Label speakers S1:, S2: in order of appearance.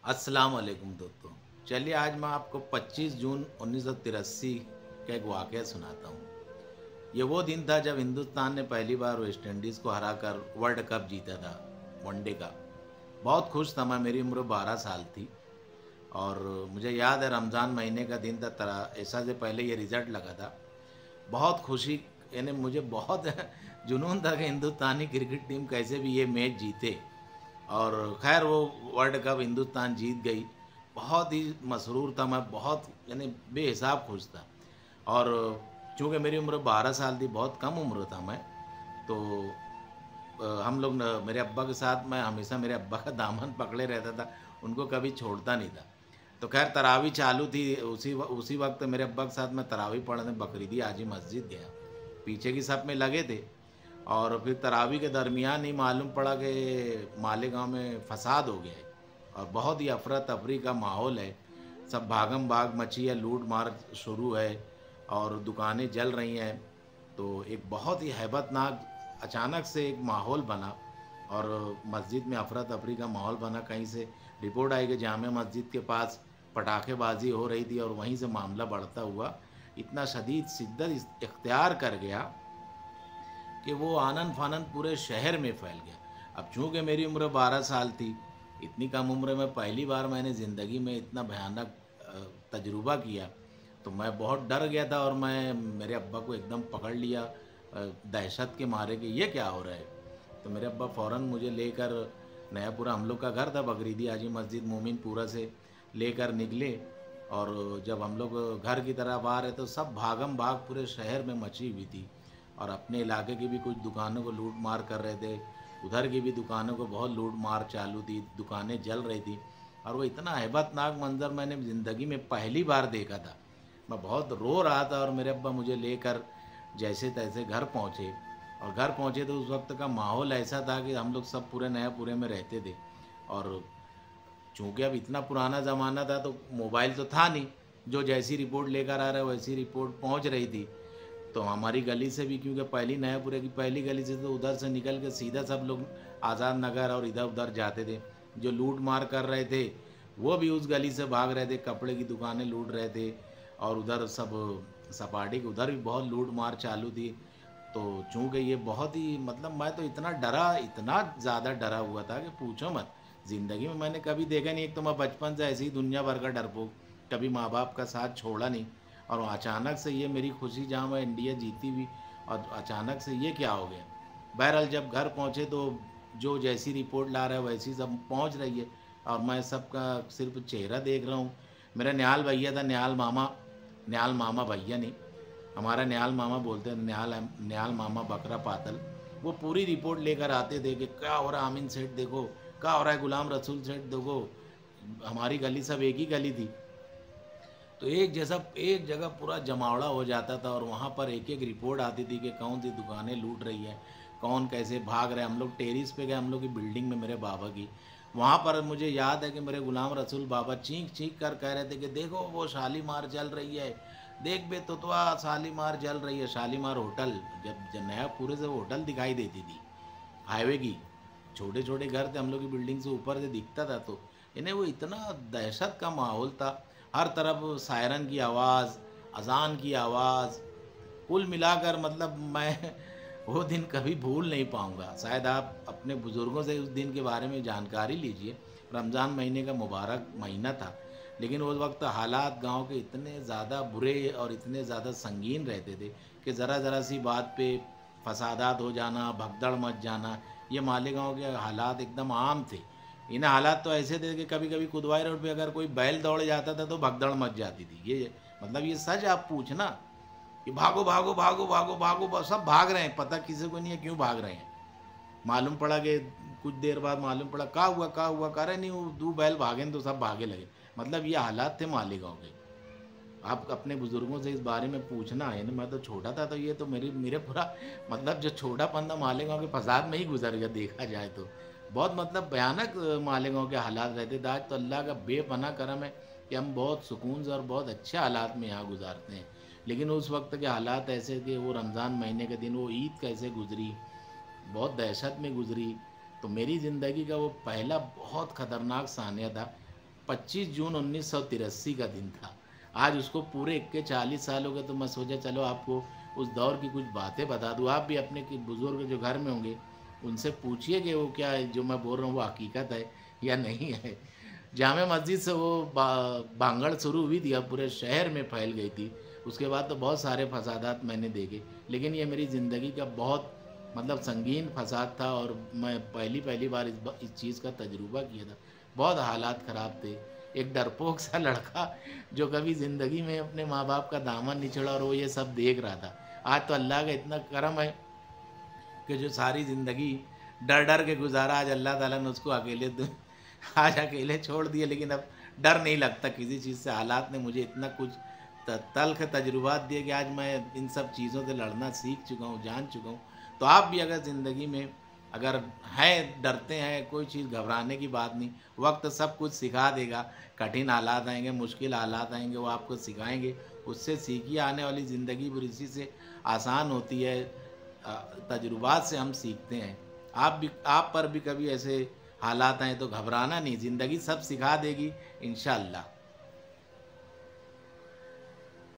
S1: अस्सलाम वालेकुम दोस्तों। चलिए आज मैं आपको 25 जून 1983 का एक वाक़या सुनाता हूँ। ये वो दिन था जब हिंदुस्तान ने पहली बार वेस्ट इंडीज़ को हराकर वर्ल्ड कप जीता था, वनडे का। बहुत खुश था मैं, मेरी उम्र 12 साल थी और मुझे याद है रमज़ान महीने का दिन था, ऐसा से पहले ये रिज़ल्ट लगा था। बहुत खुशी, यानी मुझे बहुत जुनून था कि हिंदुस्तानी क्रिकेट टीम कैसे भी ये मैच जीते। और खैर वो वर्ल्ड कप हिंदुस्तान जीत गई। बहुत ही मसरूर था मैं, बहुत यानी बेहिसाब खुश था। और चूँकि मेरी उम्र 12 साल थी, बहुत कम उम्र था मैं, तो हम लोग मेरे अब्बा के साथ मैं हमेशा मेरे अब्बा का दामन पकड़े रहता था, उनको कभी छोड़ता नहीं था। तो खैर तरावी चालू थी, उसी वक्त मेरे अब्बा के साथ मैं तरावी पढ़ने बकरीदी हाजी मस्जिद गया। पीछे की सब में लगे थे और फिर तरावी के दरमियान ही मालूम पड़ा कि मालेगांव में फसाद हो गया है और बहुत ही अफरा तफरी का माहौल है। सब भागम भाग मची है, लूट मार शुरू है और दुकानें जल रही हैं। तो एक बहुत ही हैबतनाक अचानक से एक माहौल बना और मस्जिद में अफरा तफरी का माहौल बना। कहीं से रिपोर्ट आई कि जामे मस्जिद के पास पटाखेबाजी हो रही थी और वहीं से मामला बढ़ता हुआ इतना शदीद शिद्दत इख्तियार कर गया कि वो आनन फानन पूरे शहर में फैल गया। अब चूँकि मेरी उम्र 12 साल थी, इतनी कम उम्र में पहली बार मैंने ज़िंदगी में इतना भयानक तजुर्बा किया, तो मैं बहुत डर गया था और मैं मेरे अब्बा को एकदम पकड़ लिया दहशत के मारे कि ये क्या हो रहा है। तो मेरे अब्बा फ़ौरन मुझे लेकर, नयापुरा हम लोग का घर था, बकरीदी हाजी मस्जिद मोमिनपुरा से लेकर निकले। और जब हम लोग घर की तरफ आ रहे तो सब भागम भाग पूरे शहर में मची हुई थी और अपने इलाके की भी कुछ दुकानों को लूट मार कर रहे थे, उधर की भी दुकानों को बहुत लूट मार चालू थी, दुकानें जल रही थी। और वो इतना हैबतनाक मंज़र मैंने ज़िंदगी में पहली बार देखा था। मैं बहुत रो रहा था और मेरे अब्बा मुझे लेकर जैसे तैसे घर पहुँचे। और घर पहुँचे तो उस वक्त का माहौल ऐसा था कि हम लोग सब पूरे नयापुरे में रहते थे। और चूँकि अब इतना पुराना ज़माना था तो मोबाइल तो था नहीं, जो जैसी रिपोर्ट लेकर आ रहा है वैसी रिपोर्ट पहुँच रही थी। तो हमारी गली से भी, क्योंकि पहली नयापुरे की पहली गली से, तो उधर से निकल के सीधा सब लोग आज़ाद नगर और इधर उधर जाते थे। जो लूट मार कर रहे थे वो भी उस गली से भाग रहे थे, कपड़े की दुकानें लूट रहे थे और उधर सब सपाटी के उधर भी बहुत लूट मार चालू थी। तो चूँकि ये बहुत ही, मतलब मैं तो इतना डरा, इतना ज़्यादा डरा हुआ था कि पूछो मत। ज़िंदगी में मैंने कभी देखा नहीं। एक तो मैं बचपन से ऐसे ही दुनिया भर का डरपोक, कभी माँ बाप का साथ छोड़ा नहीं। और अचानक से ये मेरी खुशी, जहाँ मैं इंडिया जीती हुई, और अचानक से ये क्या हो गया। बहरहाल जब घर पहुँचे तो जो जैसी रिपोर्ट ला रहा है वैसी सब पहुँच रही है और मैं सबका सिर्फ चेहरा देख रहा हूँ। मेरा निहाल भैया था, निहाल मामा भैया नहीं, हमारा निहाल मामा बोलते हैं, निहाल मामा बकरा पातल। वो पूरी रिपोर्ट लेकर आते थे कि क्या हो रहा है आमिन सेठ, देखो क्या हो रहा है गुलाम रसूल सेठ, देखो। हमारी गली सब एक ही गली थी, तो एक जैसा एक जगह पूरा जमावड़ा हो जाता था और वहाँ पर एक एक रिपोर्ट आती थी कि कौन सी दुकानें लूट रही है, कौन कैसे भाग रहे हैं। हम लोग टेरिस पे गए, हम लोग की बिल्डिंग में, मेरे बाबा की। वहाँ पर मुझे याद है कि मेरे गुलाम रसूल बाबा चीख चीख कर कह रहे थे कि देखो वो शालीमार जल रही है, देख बे तुतवा शालीमार जल रही है। शालीमार होटल, जब नया पूरे से वो होटल दिखाई देती थी हाईवे की, छोटे छोटे घर थे हम लोग की बिल्डिंग से, ऊपर से दिखता था। तो इन्हें वो इतना दहशत का माहौल था, हर तरफ सायरन की आवाज़, अजान की आवाज़, कुल मिलाकर मतलब मैं वो दिन कभी भूल नहीं पाऊँगा। शायद आप अपने बुज़ुर्गों से उस दिन के बारे में जानकारी लीजिए। रमज़ान महीने का मुबारक महीना था, लेकिन उस वक्त हालात गांव के इतने ज़्यादा बुरे और इतने ज़्यादा संगीन रहते थे कि ज़रा ज़रा सी बात पे फसादात हो जाना, भगदड़ मच जाना, ये मालेगांव के हालात एकदम आम थे। इन हालात तो ऐसे थे कि कभी कभी कुदवाई रोड पे अगर कोई बैल दौड़ जाता था तो भगदड़ मच जाती थी। ये मतलब ये सच आप पूछना कि भागो भागो भागो भागो भागो, बस सब भाग रहे हैं, पता किसी को नहीं है क्यों भाग रहे हैं। मालूम पड़ा कि कुछ देर बाद मालूम पड़ा का हुआ, कह रहे नहीं वो दो बैल भागे तो सब भागे लगे। मतलब ये हालात थे मालेगांव के। आप अपने बुजुर्गों से इस बारे में पूछना है ना। मैं तो छोटा था तो ये तो मेरे पूरा मतलब जो छोटापन था मालेगांव के फसाद में ही गुजर गया, देखा जाए तो। बहुत मतलब भयानक मालेगांव के हालात रहते थे। आज तो अल्लाह का बेपनाह करम है कि हम बहुत सुकून से और बहुत अच्छे हालात में यहाँ गुजारते हैं। लेकिन उस वक्त के हालात ऐसे थे, वो रमज़ान महीने के दिन वो ईद कैसे गुजरी, बहुत दहशत में गुजरी। तो मेरी ज़िंदगी का वो पहला बहुत ख़तरनाक सानिया था। 25 जून 1983 का दिन था। आज उसको पूरे इक्के 40 साल हो गए, तो मैं सोचा चलो आपको उस दौर की कुछ बातें बता दूँ। आप भी अपने बुज़ुर्ग जो घर में होंगे उनसे पूछिए कि वो क्या जो मैं बोल रहा हूँ वो हकीकत है या नहीं है। जामे मस्जिद से वो भांगड़ शुरू हुई थी, अब पूरे शहर में फैल गई थी। उसके बाद तो बहुत सारे फसादात मैंने देखे, लेकिन ये मेरी ज़िंदगी का बहुत मतलब संगीन फसाद था और मैं पहली पहली बार इस चीज़ का तजुर्बा किया था। बहुत हालात ख़राब थे। एक डरपोक सा लड़का जो कभी ज़िंदगी में अपने माँ बाप का दामन नहीं छोड़ा और वो ये सब देख रहा था। आज तो अल्लाह का इतना करम है कि जो सारी ज़िंदगी डर डर के गुजारा, आज अल्लाह ताला ने उसको आज अकेले छोड़ दिए। लेकिन अब डर नहीं लगता किसी चीज़ से। हालात ने मुझे इतना कुछ तल्ख तजुर्बात दिए कि आज मैं इन सब चीज़ों से लड़ना सीख चुका हूँ, जान चुका हूँ। तो आप भी अगर ज़िंदगी में अगर हैं, डरते हैं, कोई चीज़ घबराने की बात नहीं, वक्त सब कुछ सिखा देगा। कठिन हालात आएंगे, मुश्किल हालात आएंगे, वो आपको सिखाएंगे। उससे सीखिए, आने वाली ज़िंदगी भी इसी से आसान होती है। तजुर्बात से हम सीखते हैं। आप पर भी कभी ऐसे हालात आए तो घबराना नहीं, ज़िंदगी सब सिखा देगी इंशाअल्लाह।